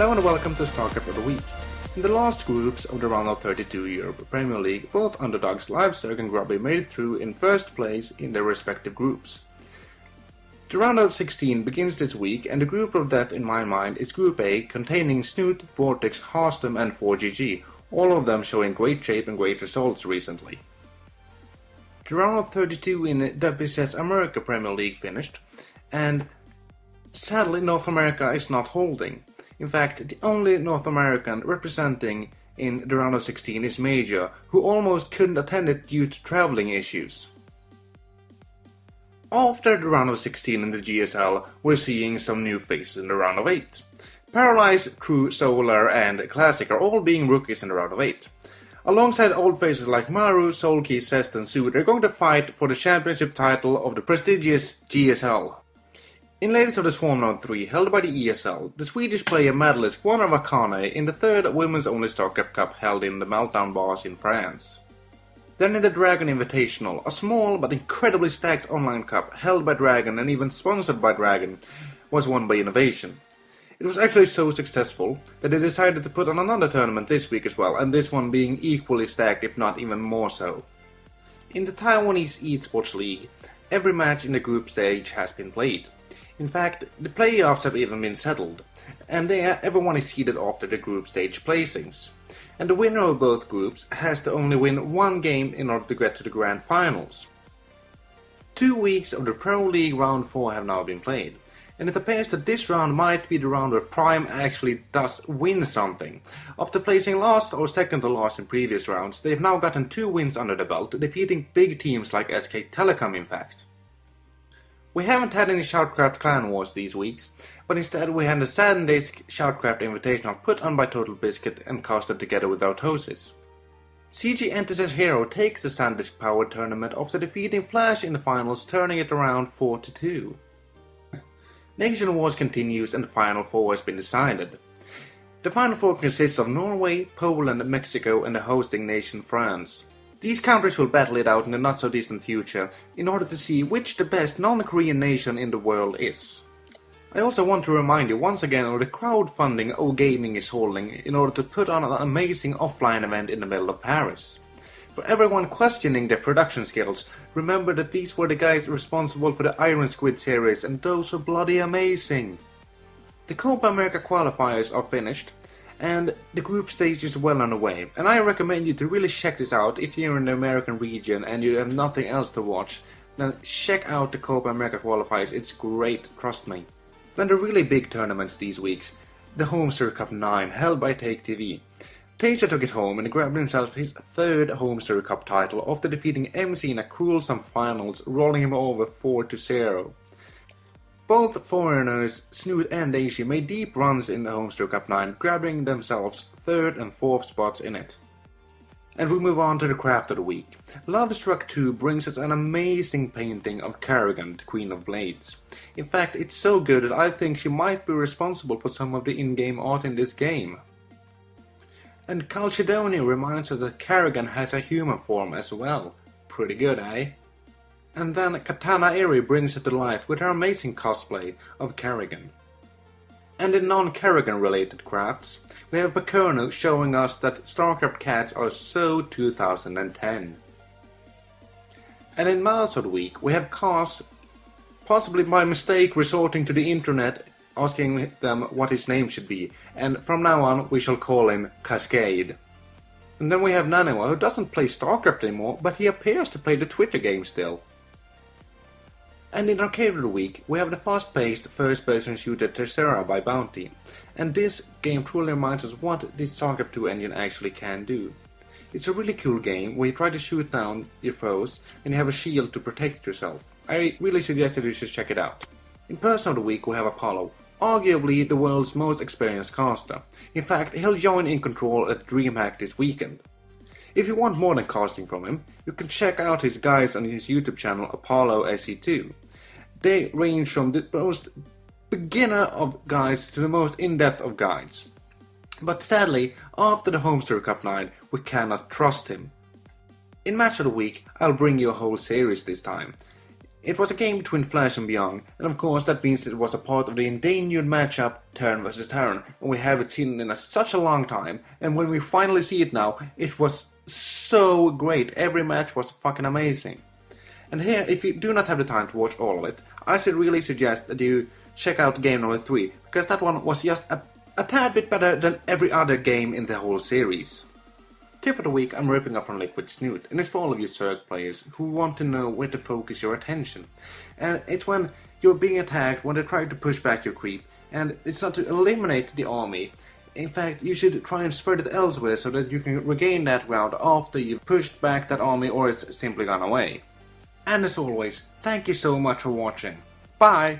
Hello and welcome to Starcraft of the Week. In the last groups of the round of 32 Europe Premier League, both underdogs Leipzig and Grubby made it through in first place in their respective groups. The round of 16 begins this week, and the group of death in my mind is Group A, containing Snoot, Vortex, Harstem and 4GG, all of them showing great shape and great results recently. The round of 32 in the WCS America Premier League finished, and sadly North America is not holding. In fact, the only North American representing in the round of 16 is Major, who almost couldn't attend it due to traveling issues. After the round of 16 in the GSL, we're seeing some new faces in the round of 8. Paralyze, True, Solar and Classic are all being rookies in the round of 8. Alongside old faces like Maru, Soulkey, Zest and Sue, they're going to fight for the championship title of the prestigious GSL. In Ladies of the Swarm round 3, held by the ESL, the Swedish player medalist won over Katana-Eri in the third women's-only Starcraft Cup held in the Meltdown Bars in France. Then in the Dragon Invitational, a small but incredibly stacked online cup held by Dragon and even sponsored by Dragon, was won by Innovation. It was actually so successful that they decided to put on another tournament this week as well, and this one being equally stacked if not even more so. In the Taiwanese Esports League, every match in the group stage has been played. In fact, the playoffs have even been settled, and everyone is seeded after the group stage placings. And the winner of both groups has to only win one game in order to get to the grand finals. 2 weeks of the Pro League round 4 have now been played, and it appears that this round might be the round where Prime actually does win something. After placing last or second to last in previous rounds, they've now gotten 2 wins under the belt, defeating big teams like SK Telecom in fact. We haven't had any Shoutcraft Clan Wars these weeks, but instead we had a SanDisk Shoutcraft Invitational put on by Total Biscuit and casted together with Autosis. CG Enters as Hero takes the SanDisk Power Tournament after defeating Flash in the finals, turning it around 4-2. Nation Wars continues and the Final Four has been decided. The Final Four consists of Norway, Poland, Mexico and the hosting nation France. These countries will battle it out in the not-so-distant future in order to see which the best non-Korean nation in the world is. I also want to remind you once again of the crowdfunding O-Gaming is holding in order to put on an amazing offline event in the middle of Paris. For everyone questioning their production skills, remember that these were the guys responsible for the Iron Squid series and those were bloody amazing. The Copa America qualifiers are finished, and the group stage is well underway, and I recommend you to really check this out if you're in the American region and you have nothing else to watch. Then check out the Copa America qualifiers, it's great, trust me. Then the really big tournaments these weeks, the Homestead Cup 9 held by Take TV. Tasia took it home and grabbed himself his third Homestead Cup title after defeating MC in a cruelsome finals, rolling him over 4-0. Both foreigners, Snoot and Daisy, made deep runs in the Homestead Cup 9, grabbing themselves 3rd and 4th spots in it. And we move on to the craft of the week. Lovestruck 2 brings us an amazing painting of Kerrigan, the Queen of Blades. In fact, it's so good that I think she might be responsible for some of the in-game art in this game. And Chalcedonio reminds us that Kerrigan has a human form as well. Pretty good, eh? And then Katana-Eri brings it to life with her amazing cosplay of Kerrigan. And in non-Kerrigan related crafts, we have Pakurno showing us that Starcraft cats are so 2010. And in Mouse of the Week, we have Cos, possibly by mistake resorting to the internet, asking them what his name should be, and from now on we shall call him Cascade. And then we have Nanawa, who doesn't play Starcraft anymore, but he appears to play the Twitter game still. And in Arcade of the Week, we have the fast-paced first-person shooter Tercera by Bounty, and this game truly reminds us what the StarCraft 2 engine actually can do. It's a really cool game where you try to shoot down your foes and you have a shield to protect yourself. I really suggest that you should check it out. In Person of the Week we have Apollo, arguably the world's most experienced caster. In fact, he'll join in Control at DreamHack this weekend. If you want more than casting from him, you can check out his guides on his YouTube channel Apollo SE2. They range from the most beginner of guides to the most in-depth of guides. But sadly, after the Homestead Cup 9, we cannot trust him. In Match of the Week, I'll bring you a whole series this time. It was a game between Flash and Beyond, and of course that means it was a part of the endangered matchup turn versus turn, and we haven't seen it in such a long time, and when we finally see it now, it was so great. Every match was fucking amazing. And here, if you do not have the time to watch all of it, I should really suggest that you check out game number 3, because that one was just a tad bit better than every other game in the whole series. Tip of the week I'm ripping up from Liquid Snoot, and it's for all of you Zerg players who want to know where to focus your attention. And it's when you're being attacked, when they try to push back your creep, and it's not to eliminate the army. In fact, you should try and spread it elsewhere so that you can regain that ground after you've pushed back that army or it's simply gone away. And as always, thank you so much for watching. Bye!